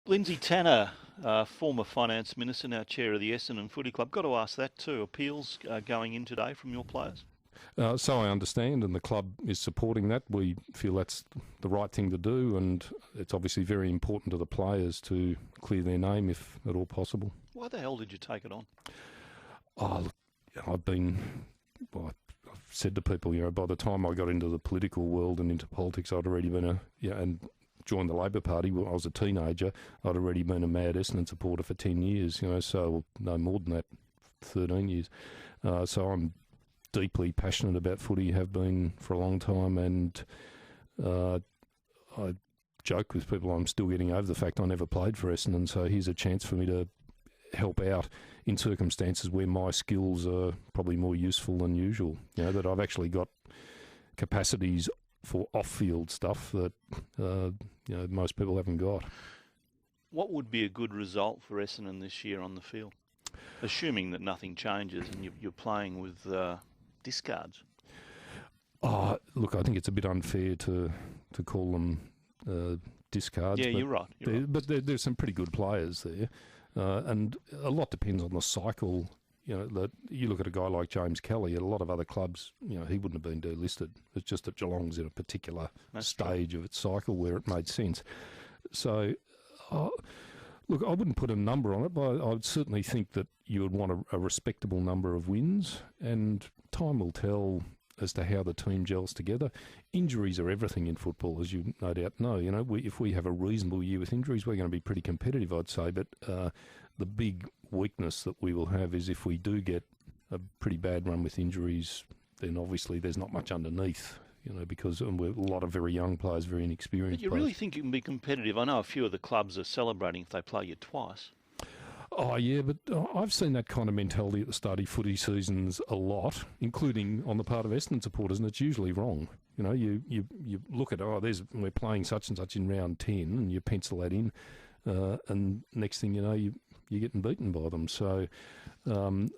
Lindsay Tanner, former finance minister, now chair of the Essendon Footy Club. Got to ask that too. Appeals going in today from your players? So I understand, and the club is supporting that. We feel that's the right thing to do, and it's obviously very important to the players to clear their name if at all possible. Why the hell did you take it on? Look, I've said to people, by the time I got into the political world and into politics, I'd already been and joined the Labor Party when I was a teenager. I'd already been a mad Essendon supporter for 10 years, so no more than that, 13 years. So I'm deeply passionate about footy, have been for a long time, and I joke with people I'm still getting over the fact I never played for Essendon, so here's a chance for me to help out in circumstances where my skills are probably more useful than usual, that I've actually got capacities for off-field stuff that most people haven't got. What would be a good result for Essendon this year on the field, assuming that nothing changes and you're playing with discards? Look, I think it's a bit unfair to call them discards. Yeah, you're right. But there's some pretty good players there, and a lot depends on the cycle. That you look at a guy like James Kelly, at a lot of other clubs, he wouldn't have been delisted. It's just that Geelong's in a particular stage of its cycle where it made sense. So, look, I wouldn't put a number on it, but I would certainly think that you would want a respectable number of wins, and time will tell as to how the team gels together. Injuries are everything in football, as you no doubt know. If we have a reasonable year with injuries, we're going to be pretty competitive, I'd say. But the big weakness that we will have is if we do get a pretty bad run with injuries, then obviously there's not much underneath, because we're a lot of very young players, very inexperienced But you players. really think you can be competitive? I know a few of the clubs are celebrating if they play you twice. Oh, yeah, but I've seen that kind of mentality at the start of footy seasons a lot, including on the part of Essendon supporters, and it's usually wrong. You look at, we're playing such and such in round 10, and you pencil that in, and next thing you know, you're getting beaten by them. So, and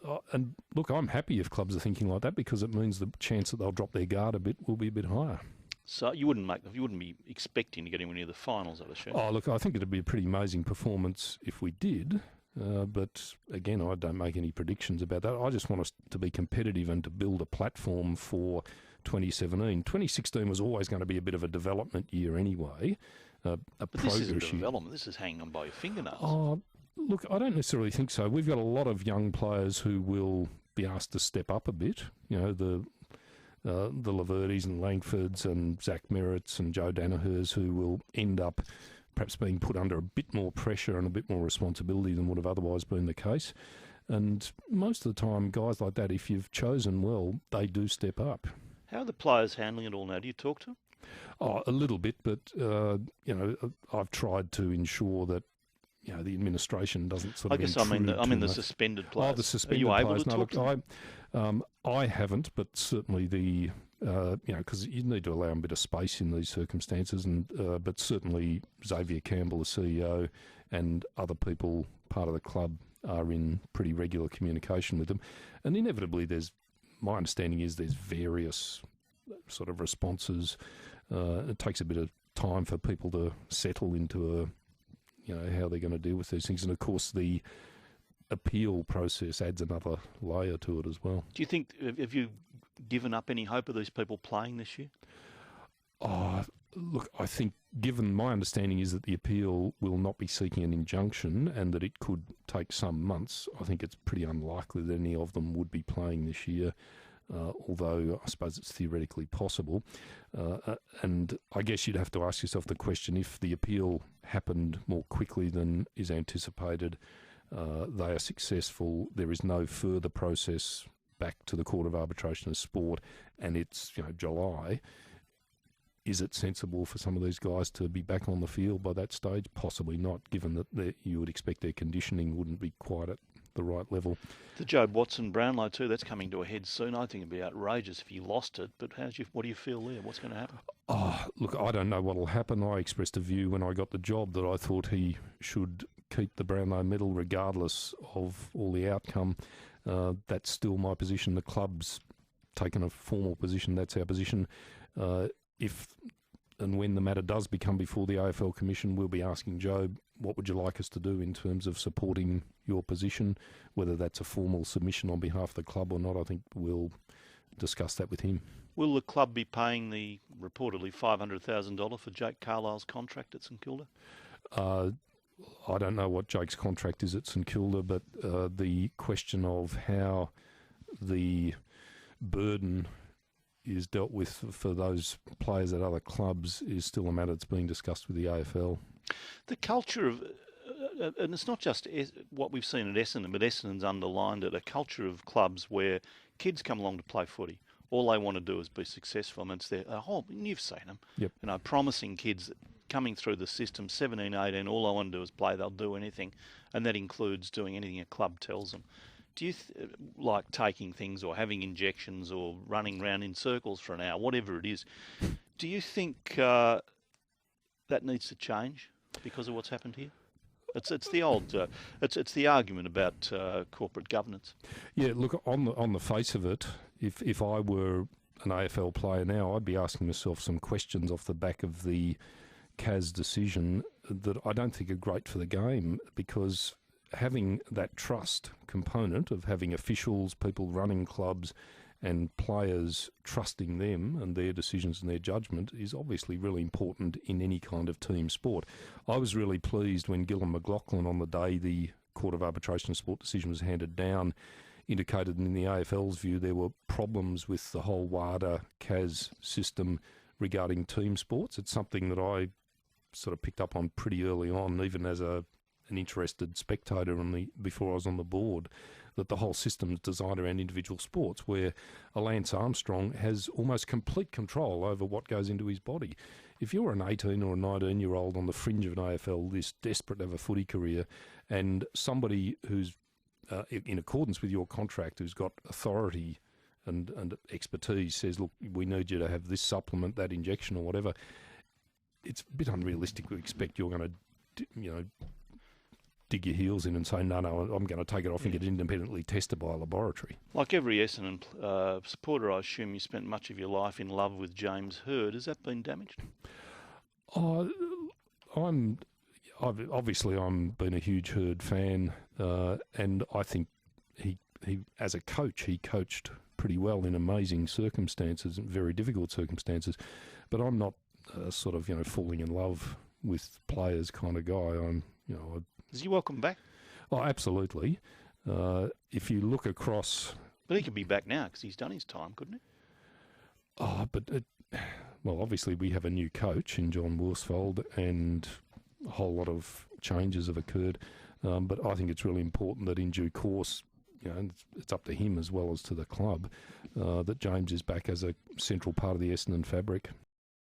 look, I'm happy if clubs are thinking like that, because it means the chance that they'll drop their guard a bit will be a bit higher. So you wouldn't be expecting to get anywhere near the finals, I'd assume. Oh, look, I think it'd be a pretty amazing performance if we did. But again, I don't make any predictions about that. I just want us to be competitive and to build a platform for 2017. 2016 was always going to be a bit of a development year anyway. But this isn't development. This is hanging on by your fingernails. Look, I don't necessarily think so. We've got a lot of young players who will be asked to step up a bit. The Laverdis and Langfords and Zach Merritts and Joe Danahers, who will end up perhaps being put under a bit more pressure and a bit more responsibility than would have otherwise been the case. And most of the time, guys like that, if you've chosen well, they do step up. How are the players handling it all now? Do you talk to them? Oh, a little bit, but, I've tried to ensure that, the administration doesn't sort of intrude. I mean the suspended players. Oh, the suspended players. Are you players. able to talk to them? I haven't, but certainly because you need to allow a bit of space in these circumstances, and but certainly Xavier Campbell, the CEO, and other people part of the club are in pretty regular communication with them, and inevitably my understanding is there's various sort of responses. It takes a bit of time for people to settle into how they're going to deal with these things, and of course the appeal process adds another layer to it as well. Do you think, have you given up any hope of these people playing this year? Look, I think given my understanding is that the appeal will not be seeking an injunction and that it could take some months, I think it's pretty unlikely that any of them would be playing this year, although I suppose it's theoretically possible. And I guess you'd have to ask yourself the question, if the appeal happened more quickly than is anticipated, they are successful, there is no further process back to the Court of Arbitration of Sport, and it's July. Is it sensible for some of these guys to be back on the field by that stage? Possibly not, given that you would expect their conditioning wouldn't be quite at the right level. The Jobe Watson Brownlow too, that's coming to a head soon. I think it'd be outrageous if you lost it, but what do you feel there? What's going to happen? Look, I don't know what will happen. I expressed a view when I got the job that I thought he should keep the Brownlow medal regardless of all the outcome. That's still my position. The club's taken a formal position. That's our position. If and when the matter does become before the AFL Commission, we'll be asking Jobe, what would you like us to do in terms of supporting your position, whether that's a formal submission on behalf of the club or not. I think we'll discuss that with him. Will the club be paying the reportedly $500,000 for Jake Carlisle's contract at St Kilda? I don't know what Jake's contract is at St Kilda, but the question of how the burden is dealt with for those players at other clubs is still a matter that's being discussed with the AFL. The culture of, and it's not just what we've seen at Essendon, but Essendon's underlined it, a culture of clubs where kids come along to play footy. All they want to do is be successful. I mean, it's you've seen them, yep. Promising kids that coming through the system, 17, 18, all I want to do is play, they'll do anything, and that includes doing anything a club tells them. Do you like taking things or having injections or running around in circles for an hour, whatever it is? Do you think that needs to change because of what's happened here? It's the old it's the argument about corporate governance. Yeah, look, on the face of it, if I were an AFL player now, I'd be asking myself some questions off the back of the CAS decision that I don't think are great for the game, because having that trust component of having officials, people running clubs and players trusting them and their decisions and their judgment is obviously really important in any kind of team sport. I was really pleased when Gillon McLachlan, on the day the Court of Arbitration and Sport decision was handed down, indicated in the AFL's view there were problems with the whole WADA CAS system regarding team sports. It's something that I sort of picked up on pretty early on, even as an interested spectator before I was on the board, that the whole system is designed around individual sports, where a Lance Armstrong has almost complete control over what goes into his body. If you're an 18 or a 19-year-old on the fringe of an AFL list, desperate to have a footy career, and somebody who's in accordance with your contract, who's got authority and expertise, says, look, we need you to have this supplement, that injection or whatever, it's a bit unrealistic to expect you're going to, dig your heels in and say, no, I'm going to take it off and get it independently tested by a laboratory. Like every Essendon supporter, I assume you spent much of your life in love with James Hird. Has that been damaged? I'm been a huge Hird fan, and I think he as a coach, he coached pretty well in amazing circumstances, very difficult circumstances. But I'm not sort of falling in love with players kind of guy. Is he welcome back? Oh, absolutely. If you look across... But he could be back now because he's done his time, couldn't he? Oh, but... obviously we have a new coach in John Worsfold, and a whole lot of changes have occurred. But I think it's really important that in due course, it's up to him as well as to the club, that James is back as a central part of the Essendon fabric.